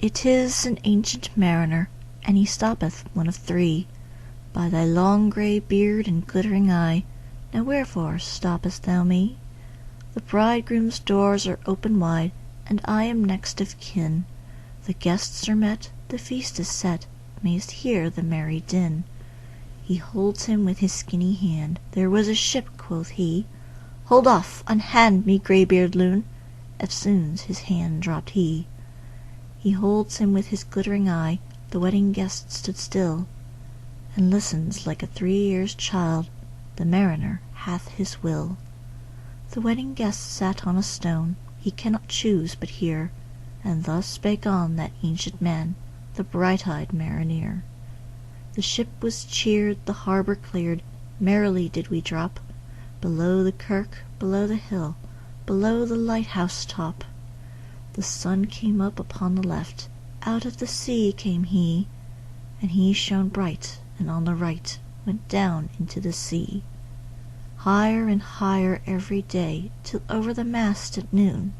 It is an ancient mariner, and he stoppeth one of three, by thy long grey beard and glittering eye. Now wherefore stoppest thou me? The bridegroom's doors are open wide, and I am next of kin. The guests are met, the feast is set, mayst hear the merry din. He holds him with his skinny hand. There was a ship, quoth he. Hold off, unhand me, greybeard loon. Eftsoons his hand dropped he. He holds him with his glittering eye. The wedding guest stood still, and listens like a 3 years' child. The mariner hath his will. The wedding guest sat on a stone. He cannot choose but hear. And thus spake on that ancient man, the bright-eyed mariner. The ship was cheered, the harbour cleared. Merrily did we drop below the kirk, below the hill, below the lighthouse top. The sun came up upon the left, out of the sea came he, and he shone bright, and on the right went down into the sea. Higher and higher every day, till over the mast at noon.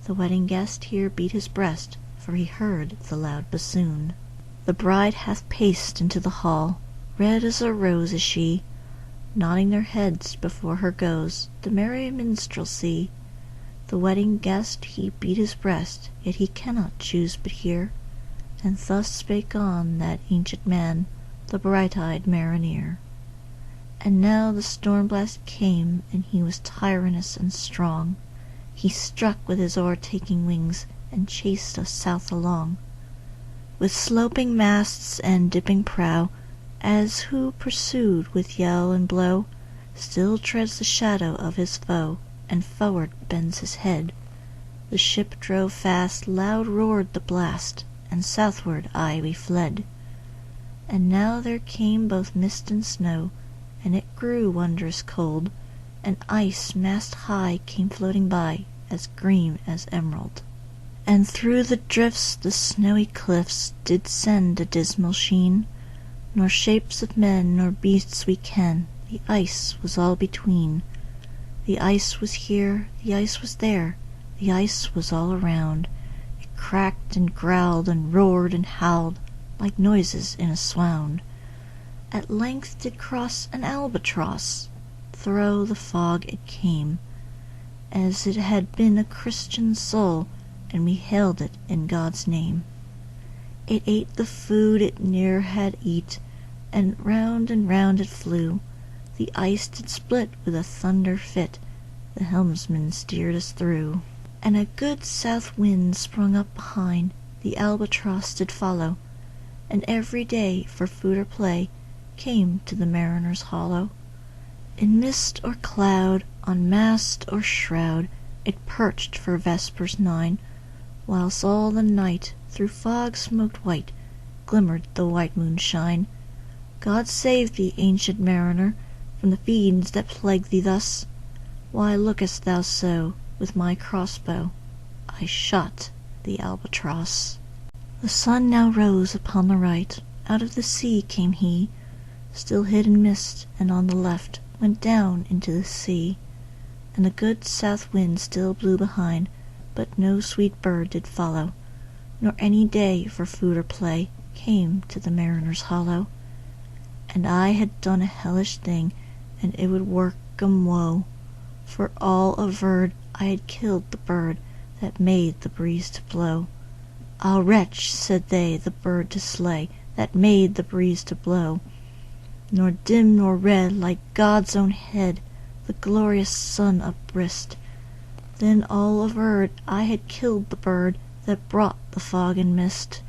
The wedding guest here beat his breast, for he heard the loud bassoon. The bride hath paced into the hall, red as a rose is she. Nodding their heads before her goes the merry minstrelsy. The wedding guest he beat his breast, yet he cannot choose but hear. And thus spake on that ancient man, the bright-eyed mariner. And now the storm blast came, and he was tyrannous and strong. He struck with his o'ertaking wings, and chased us south along. With sloping masts and dipping prow, as who pursued with yell and blow, still treads the shadow of his foe, and forward bends his head. The ship drove fast, loud roared the blast, and southward aye we fled. And now there came both mist and snow, and it grew wondrous cold, and ice mast high came floating by, as green as emerald. And through the drifts the snowy cliffs did send a dismal sheen, nor shapes of men nor beasts we ken, the ice was all between. The ice was here, the ice was there, the ice was all around. It cracked and growled and roared and howled, like noises in a swound. At length did cross an albatross, thro' the fog it came, as it had been a Christian soul, and we hailed it in God's name. It ate the food it ne'er had eat, and round it flew. The ice did split with a thunder fit, the helmsman steered us through. And a good south wind sprung up behind, the albatross did follow, and every day for food or play came to the mariner's hollow. In mist or cloud, on mast or shroud, it perched for vespers 9, whilst all the night through fog smoked white glimmered the white moonshine. God save thee, ancient mariner, from the fiends that plague thee thus. Why lookest thou so? With my crossbow I shot the albatross. The sun now rose upon the right, out of the sea came he, still hid in mist, and on the left went down into the sea. And the good south wind still blew behind, but no sweet bird did follow, nor any day for food or play came to the mariner's hollow. And I had done a hellish thing, and it would work 'em woe, for all averred I had killed the bird that made the breeze to blow. Ah, wretch, said they, the bird to slay that made the breeze to blow, nor dim nor red like God's own head the glorious sun upbrist. Then all averred I had killed the bird that brought the fog and mist.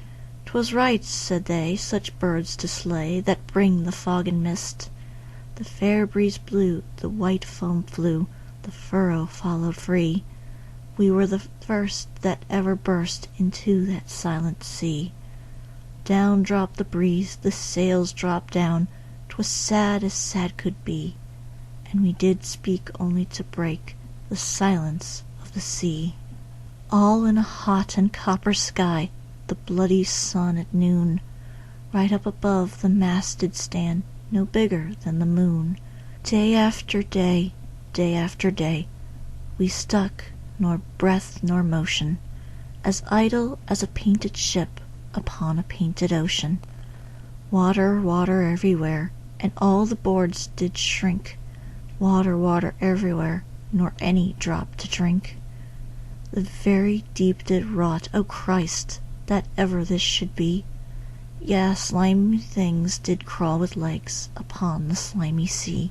'Twas right, said they, such birds to slay that bring the fog and mist. The fair breeze blew, the white foam flew, the furrow followed free. We were the first that ever burst into that silent sea. Down dropped the breeze, the sails dropped down, 'twas sad as sad could be, and we did speak only to break the silence of the sea. All in a hot and copper sky, the bloody sun at noon, right up above the mast did stand, no bigger than the moon. Day after day, day after day, we stuck, nor breath nor motion, as idle as a painted ship upon a painted ocean. Water, water everywhere, and all the boards did shrink. Water, water everywhere, nor any drop to drink. The very deep did rot, O Christ, that ever this should be. Yea, slimy things did crawl with legs upon the slimy sea.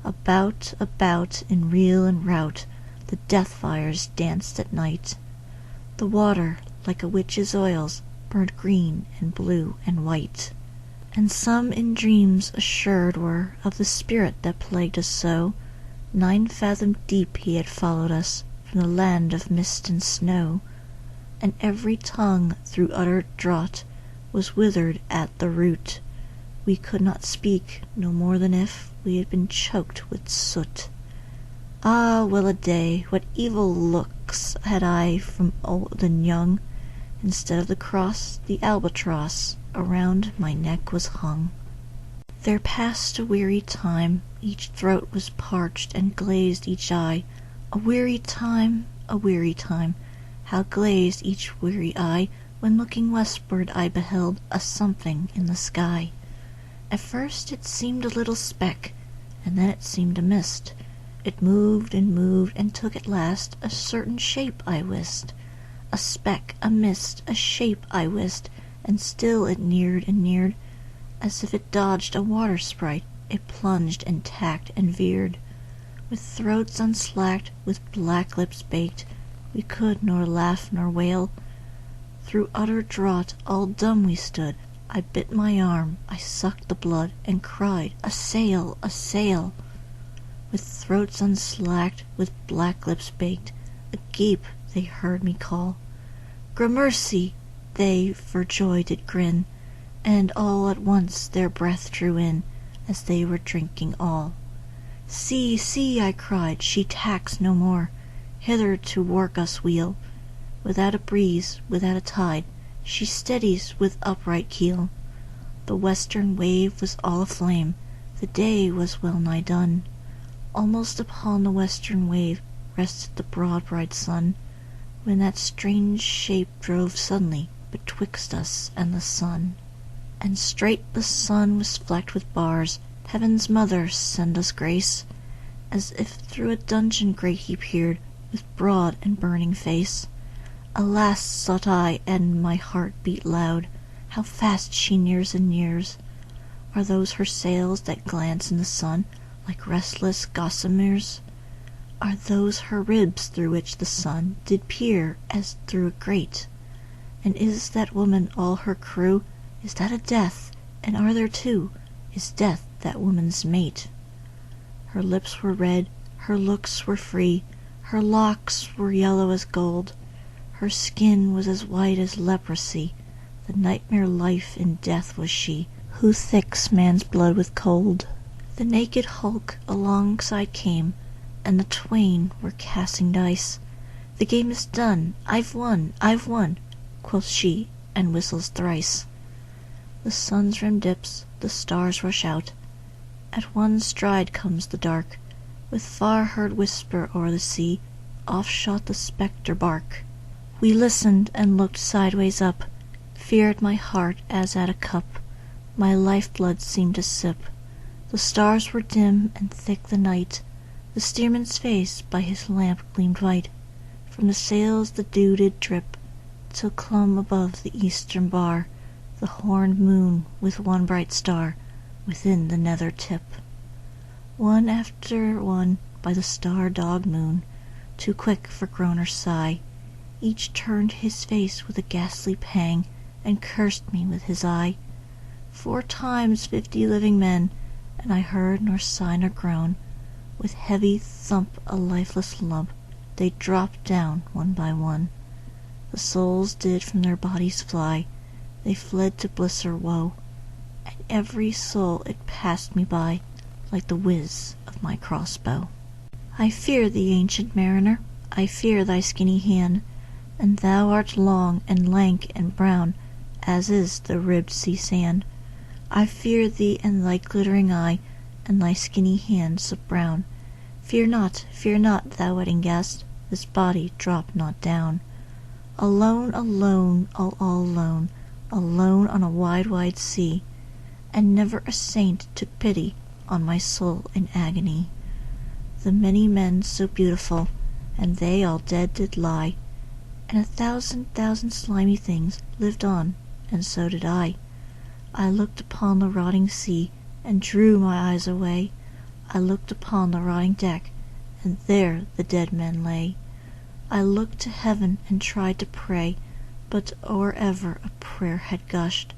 About, about, in reel and rout, the death fires danced at night. The water, like a witch's oils, burned green and blue and white. And some in dreams assured were of the spirit that plagued us so. 9 fathom deep he had followed us from the land of mist and snow, and every tongue through utter draught was withered at the root. We could not speak, no more than if we had been choked with soot. Ah, well a day, what evil looks had I from old and young! Instead of the cross, the albatross around my neck was hung. There passed a weary time, each throat was parched and glazed each eye. A weary time, how glazed each weary eye, when looking westward I beheld a something in the sky. At first it seemed a little speck, and then it seemed a mist. It moved, and took at last a certain shape, I wist. A speck, a mist, a shape, I wist, and still it neared and neared. As if it dodged a water sprite, it plunged and tacked and veered. With throats unslacked, with black lips baked, we could nor laugh nor wail. Through utter draught all dumb we stood. I bit my arm, I sucked the blood, and cried, "A sail, a sail!" With throats unslacked, with black lips baked, agape they heard me call. "Gramercy!" they for joy did grin, and all at once their breath drew in, as they were drinking all. "See, see!" I cried, "she tacks no more, hither to work us weal. Without a breeze, without a tide, she steadies with upright keel." The western wave was all aflame, the day was well nigh done. Almost upon the western wave rested the broad bright sun, when that strange shape drove suddenly betwixt us and the sun. And straight the sun was flecked with bars. Heaven's mother send us grace! As if through a dungeon grate he peered, with broad and burning face. Alas, thought I, and my heart beat loud, how fast she nears and nears. Are those her sails that glance in the sun like restless gossamers? Are those her ribs through which the sun did peer as through a grate? And is that woman all her crew? Is that a death? And are there two? Is death that woman's mate? Her lips were red, her looks were free, her locks were yellow as gold, her skin was as white as leprosy. The nightmare life in death was she, who thicks man's blood with cold. The naked hulk alongside came, and the twain were casting dice. "The game is done, I've won, I've won," quoth she, and whistles thrice. The sun's rim dips, the stars rush out. At one stride comes the dark, with far-heard whisper o'er the sea. Off shot the spectre bark. We listened and looked sideways up. Fear at my heart as at a cup my life-blood seemed to sip. The stars were dim and thick the night. The steersman's face by his lamp gleamed white. From the sails the dew did drip, till clomb above the eastern bar the horned moon with one bright star within the nether tip. One after one by the star-dogged moon, too quick for groan or sigh, each turned his face with a ghastly pang, and cursed me with his eye. 4 times 50 living men, and I heard nor sigh nor groan. With heavy thump, a lifeless lump, they dropped down one by one. The souls did from their bodies fly, they fled to bliss or woe, and every soul it passed me by like the whiz of my crossbow. I fear thee, ancient mariner, I fear thy skinny hand, and thou art long and lank and brown, as is the ribbed sea sand. I fear thee and thy glittering eye, and thy skinny hand so brown. Fear not, thou wedding guest, this body drop not down. Alone, alone, all alone, alone on a wide, wide sea, and never a saint took pity on my soul in agony. The many men so beautiful, and they all dead did lie, and 1,000,000 slimy things lived on, and so did I. I looked upon the rotting sea, and drew my eyes away. I looked upon the rotting deck, and there the dead men lay. I looked to heaven and tried to pray, but or ever a prayer had gushed,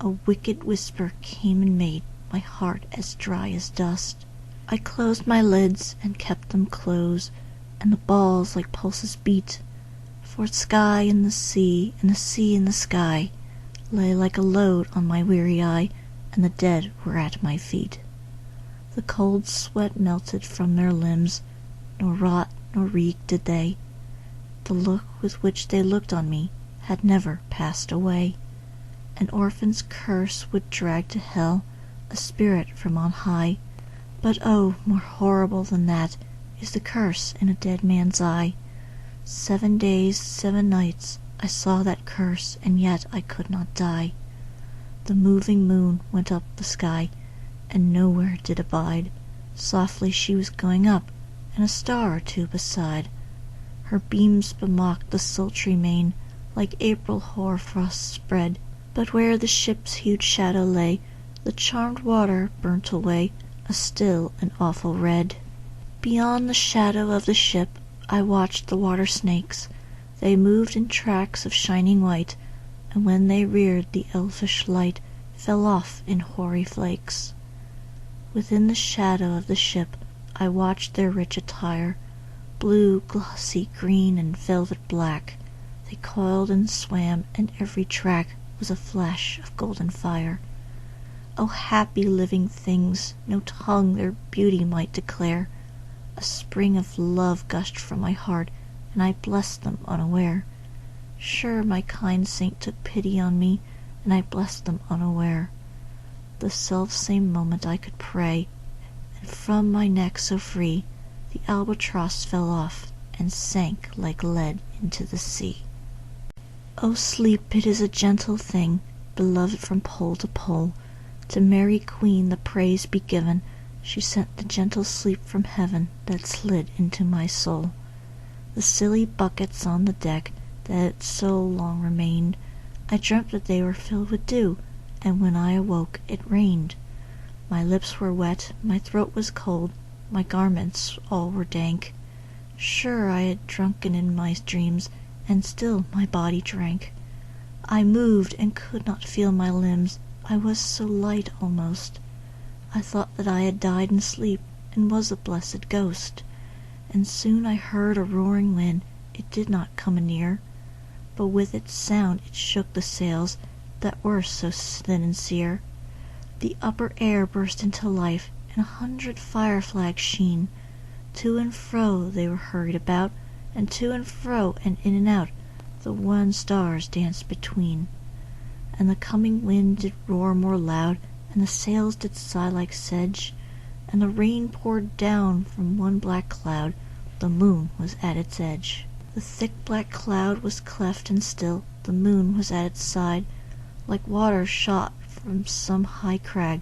a wicked whisper came and made my heart as dry as dust. I closed my lids and kept them close, and the balls like pulses beat, for sky and the sea, and the sea and the sky, lay like a load on my weary eye, and the dead were at my feet. The cold sweat melted from their limbs, nor rot nor reek did they. The look with which they looked on me had never passed away. An orphan's curse would drag to hell a spirit from on high, but oh, more horrible than that is the curse in a dead man's eye. 7 days, 7 nights I saw that curse, and yet I could not die. The moving moon went up the sky, and nowhere did abide. Softly she was going up, and a star or two beside. Her beams bemocked the sultry main, like April hoar frosts spread, but where the ship's huge shadow lay, the charmed water burnt away a still and awful red. Beyond the shadow of the ship I watched the water snakes. They moved in tracks of shining white, and when they reared the elfish light fell off in hoary flakes. Within the shadow of the ship I watched their rich attire, blue, glossy, green, and velvet black. They coiled and swam, and every track was a flash of golden fire. O happy living things, no tongue their beauty might declare. A spring of love gushed from my heart, and I blessed them unaware. Sure my kind saint took pity on me, and I blessed them unaware. The self-same moment I could pray, and from my neck so free the albatross fell off and sank like lead into the sea. O sleep, it is a gentle thing, beloved from pole to pole. To Mary Queen the praise be given, she sent the gentle sleep from heaven that slid into my soul. The silly buckets on the deck that had so long remained, I dreamt that they were filled with dew, and when I awoke it rained. My lips were wet, my throat was cold, my garments all were dank. Sure I had drunken in my dreams, and still my body drank. I moved and could not feel my limbs, I was so light almost. I thought that I had died in sleep, and was a blessed ghost. And soon I heard a roaring wind, it did not come anear, but with its sound it shook the sails that were so thin and sere. The upper air burst into life, and 100 fire flags sheen. To and fro they were hurried about, and to and fro and in and out the wan stars danced between. And the coming wind did roar more loud, and the sails did sigh like sedge, and the rain poured down from one black cloud, the moon was at its edge. The thick black cloud was cleft and still, the moon was at its side, like water shot from some high crag.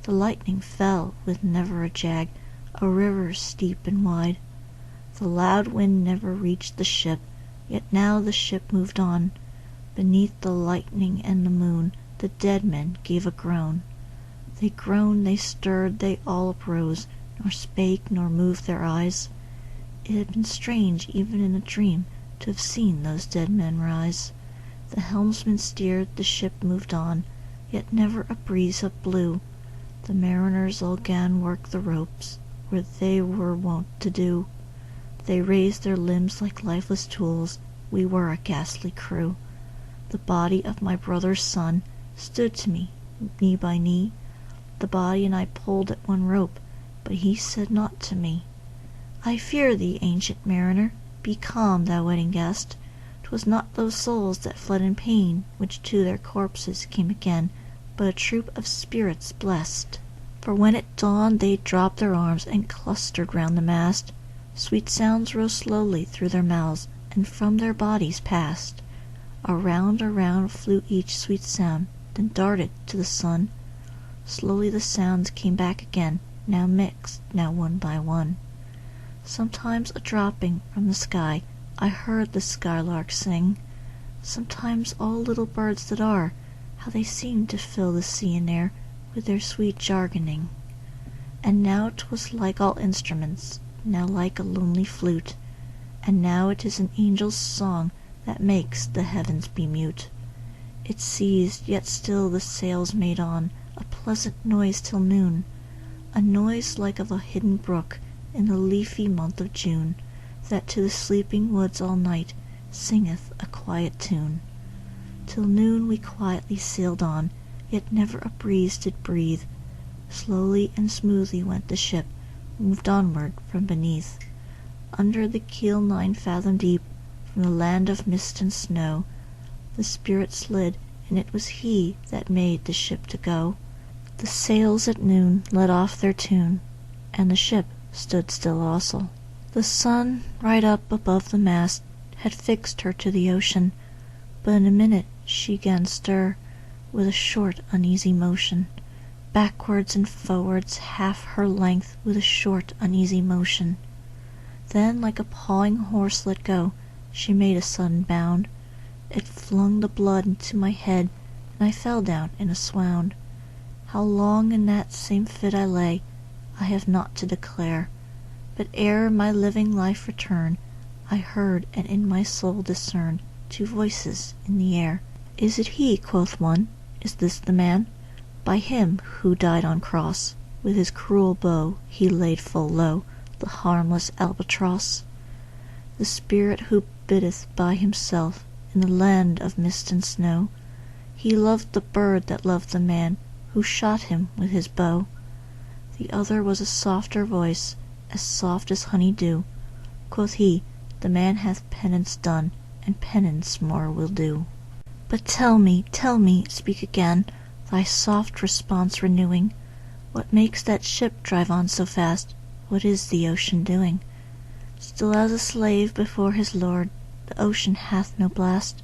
The lightning fell with never a jag, a river steep and wide. The loud wind never reached the ship, yet now the ship moved on. Beneath the lightning and the moon the dead men gave a groan. They groaned, they stirred, they all uprose, nor spake nor moved their eyes. It had been strange even in a dream to have seen those dead men rise. The helmsman steered, the ship moved on, yet never a breeze up blew. The mariners all 'gan work the ropes, where they were wont to do. They raised their limbs like lifeless tools, we were a ghastly crew. The body of my brother's son stood to me, knee by knee. The body and I pulled at one rope, but he said naught to me. I fear thee, ancient mariner, be calm, thou wedding guest. 'Twas not those souls that fled in pain, which to their corpses came again, but a troop of spirits blest. For when it dawned they dropped their arms and clustered round the mast. Sweet sounds rose slowly through their mouths, and from their bodies passed. Around flew each sweet sound, then darted to the sun. Slowly the sounds came back again, now mixed, now one by one. Sometimes a dropping from the sky I heard the skylark sing. Sometimes all little birds that are, how they seemed to fill the sea and air with their sweet jargoning. And now 'twas like all instruments, now like a lonely flute, and now it is an angel's song that makes the heavens be mute. It ceased, yet still the sails made on a pleasant noise till noon, a noise like of a hidden brook in the leafy month of June, that to the sleeping woods all night singeth a quiet tune. Till noon we quietly sailed on, yet never a breeze did breathe. Slowly and smoothly went the ship, moved onward from beneath. Under the keel 9 fathom deep, from the land of mist and snow, the Spirit slid, and it was He that made the ship to go. The sails at noon let off their tune, and the ship stood still also. The sun, right up above the mast, had fixed her to the ocean, but in a minute she 'gan stir, with a short uneasy motion, backwards and forwards half her length with a short uneasy motion. Then like a pawing horse let go, she made a sudden bound. It flung the blood into my head, and I fell down in a swound. How long in that same fit I lay, I have not to declare, but ere my living life returned, I heard and in my soul discerned 2 voices in the air. Is it he, quoth one, is this the man? By him who died on cross, with his cruel bow he laid full low the harmless albatross. The Spirit who biddeth by himself in the land of mist and snow, he loved the bird that loved the man who shot him with his bow. The other was a softer voice, as soft as honey dew. Quoth he, the man hath penance done, and penance more will do. But tell me, speak again, thy soft response renewing, what makes that ship drive on so fast? What is the ocean doing? Still as a slave before his lord, the ocean hath no blast.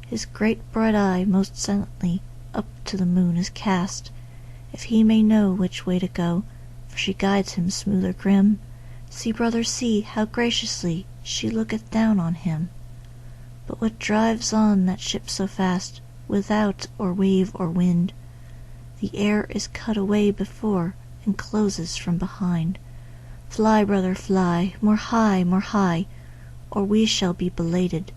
His great bright eye most silently up to the moon is cast, if he may know which way to go, for she guides him smooth or grim. See, brother, see, how graciously she looketh down on him. But what drives on that ship so fast, without or wave or wind? The air is cut away before, and closes from behind. Fly, brother, fly, more high, or we shall be belated.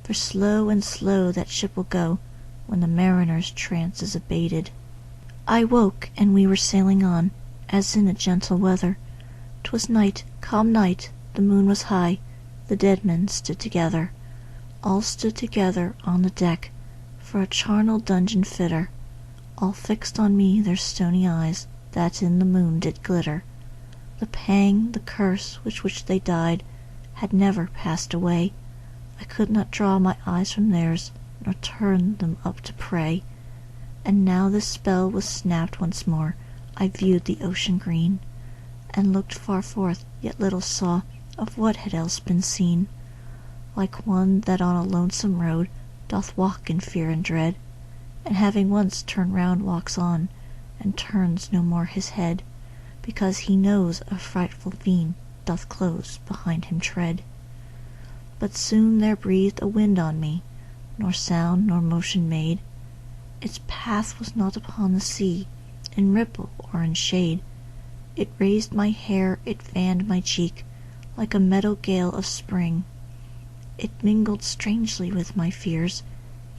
For slow and slow that ship will go, when the mariner's trance is abated. I woke, and we were sailing on, as in a gentle weather. 'Twas night, calm night, the moon was high, the dead men stood together. All stood together on the deck, for a charnel dungeon fitter. All fixed on me their stony eyes, that in the moon did glitter. The pang, the curse, with which they died, had never passed away. I could not draw my eyes from theirs, nor turn them up to pray. And now this spell was snapped once more, I viewed the ocean green, and looked far forth, yet little saw of what had else been seen. Like one that on a lonesome road doth walk in fear and dread, and having once turned round walks on, and turns no more his head, because he knows a frightful fiend doth close behind him tread. But soon there breathed a wind on me, nor sound nor motion made. Its path was not upon the sea, in ripple or in shade. It raised my hair, it fanned my cheek, like a meadow gale of spring. It mingled strangely with my fears,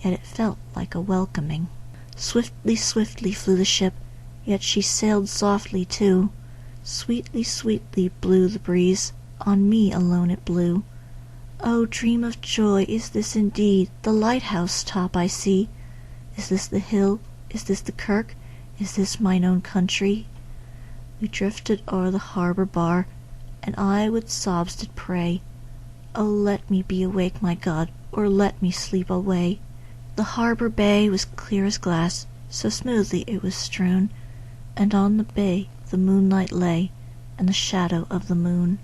yet it felt like a welcoming. Swiftly, swiftly flew the ship, yet she sailed softly too. Sweetly, sweetly blew the breeze, on me alone it blew. Oh, dream of joy, is this indeed the lighthouse top I see? Is this the hill? Is this the kirk? Is this mine own country? We drifted o'er the harbour bar, and I with sobs did pray, oh, let me be awake, my God, or let me sleep alway. The harbour bay was clear as glass, so smoothly it was strewn, and on the bay the moonlight lay, and the shadow of the moon.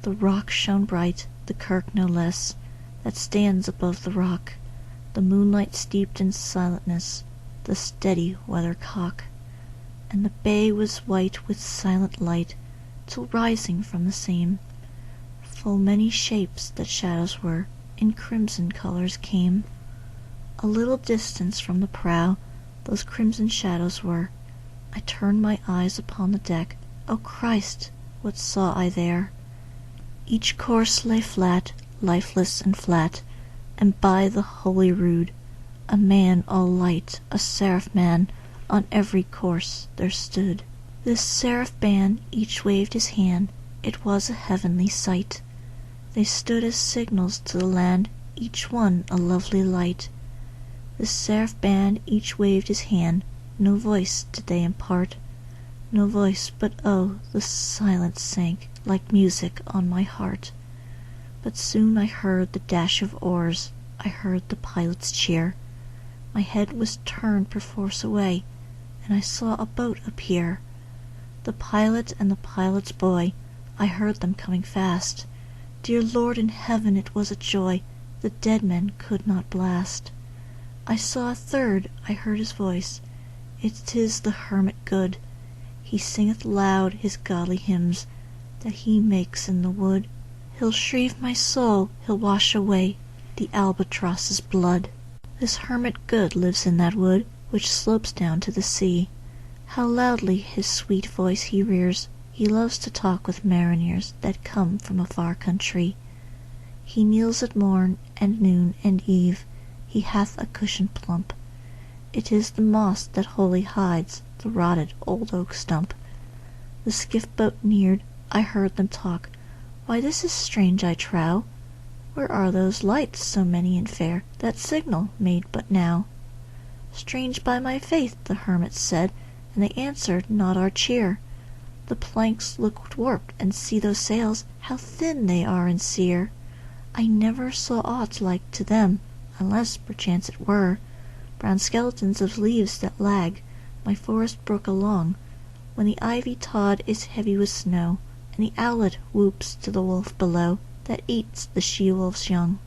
The rock shone bright, the kirk no less, that stands above the rock, the moonlight steeped in silentness, the steady weathercock. And the bay was white with silent light, till rising from the same, full many shapes that shadows were, in crimson colours came. A little distance from the prow those crimson shadows were. I turned my eyes upon the deck. O Christ, what saw I there? Each corse lay flat, lifeless and flat, and by the holy rood a man all light, a seraph man, on every corse there stood. This seraph band each waved his hand, it was a heavenly sight. They stood as signals to the land, each one a lovely light. This seraph band each waved his hand, no voice did they impart, no voice, but oh, the silence sank like music on my heart. But soon I heard the dash of oars, I heard the pilot's cheer. My head was turned perforce away, and I saw a boat appear. The pilot and the pilot's boy, I heard them coming fast. Dear Lord in heaven, it was a joy the dead men could not blast. I saw a third, I heard his voice, it is the hermit good. He singeth loud his godly hymns that he makes in the wood. He'll shrieve my soul, he'll wash away the albatross's blood. This hermit good lives in that wood which slopes down to the sea. How loudly his sweet voice he rears, he loves to talk with mariners that come from a far country. He kneels at morn and noon and eve, he hath a cushion plump. It is the moss that wholly hides the rotted old oak stump. The skiff boat neared, I heard them talk. Why, this is strange, I trow. Where are those lights, so many and fair, that signal made but now? Strange by my faith, the hermit said, and they answered not our cheer. The planks look warped, and see those sails, how thin they are and sere. I never saw aught like to them, unless perchance it were brown skeletons of leaves that lag my forest brook along, when the ivy tod is heavy with snow, and the owlet whoops to the wolf below that eats the she-wolf's young.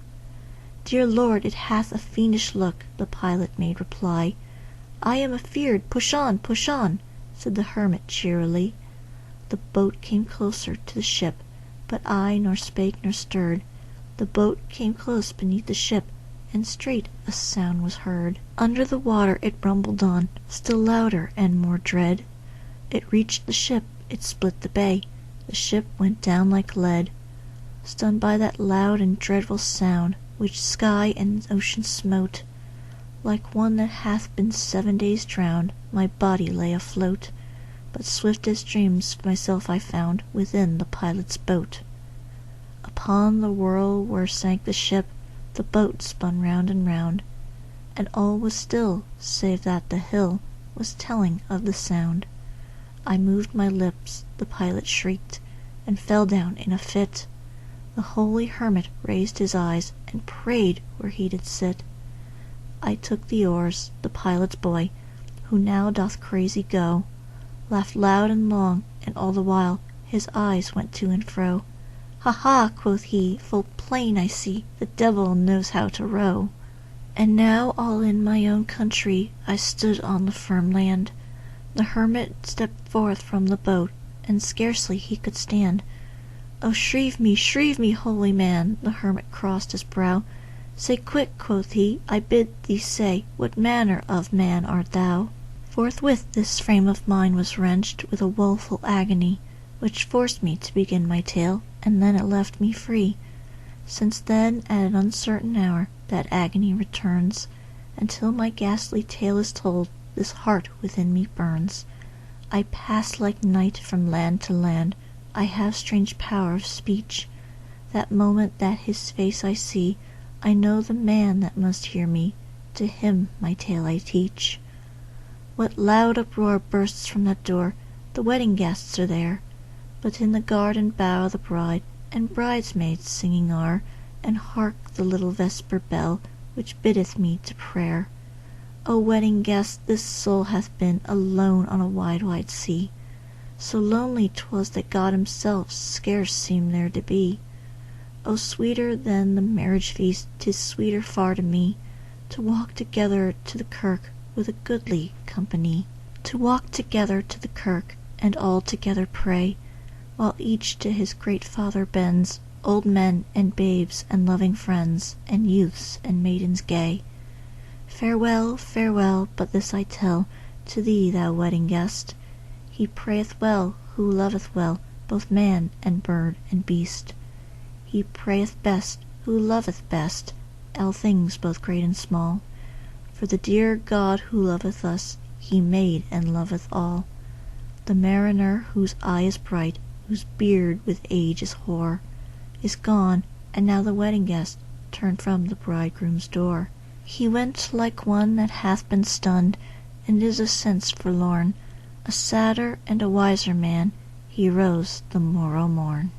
Dear Lord, it hath a fiendish look, the pilot made reply. I am afeard, push on, said the hermit cheerily. The boat came closer to the ship, but I nor spake nor stirred. The boat came close beneath the ship, and straight a sound was heard. Under the water it rumbled on, still louder and more dread. It reached the ship, it split the bay, the ship went down like lead. Stunned by that loud and dreadful sound, which sky and ocean smote, like one that hath been 7 days drowned, my body lay afloat. But swift as dreams myself I found within the pilot's boat. Upon the whirl where sank the ship, the boat spun round and round, and all was still, save that the hill was telling of the sound. I moved my lips, the pilot shrieked, and fell down in a fit. The holy hermit raised his eyes, and prayed where he did sit. I took the oars, the pilot's boy, who now doth crazy go, laughed loud and long, and all the while his eyes went to and fro. Ha, ha, quoth he, full plain I see the devil knows how to row. And now all in my own country I stood on the firm land. The hermit stepped forth from the boat, and scarcely he could stand. O shrieve me, holy man, the hermit crossed his brow. Say quick, quoth he, I bid thee say, what manner of man art thou? Forthwith this frame of mine was wrenched with a woeful agony, which forced me to begin my tale, and then it left me free. Since then, at an uncertain hour, that agony returns, until my ghastly tale is told, this heart within me burns. I pass like night from land to land, I have strange power of speech. That moment that his face I see, I know the man that must hear me, to him my tale I teach. What loud uproar bursts from that door, the wedding guests are there, but in the garden bower the bride and bridesmaids singing are, and hark the little vesper bell, which biddeth me to prayer. O wedding guest, this soul hath been alone on a wide, wide sea. So lonely 'twas that God himself scarce seemed there to be. O sweeter than the marriage feast, 'tis sweeter far to me, to walk together to the kirk with a goodly company. To walk together to the kirk, and all together pray, while each to his great Father bends, old men and babes and loving friends, and youths and maidens gay. Farewell, farewell, but this I tell to thee, thou wedding guest, he prayeth well who loveth well both man and bird and beast. He prayeth best who loveth best all things both great and small, for the dear God who loveth us, he made and loveth all. The mariner whose eye is bright, whose beard with age is hoar, is gone, and now the wedding guest turned from the bridegroom's door. He went like one that hath been stunned, and is of sense forlorn. A sadder and a wiser man, he rose the morrow morn.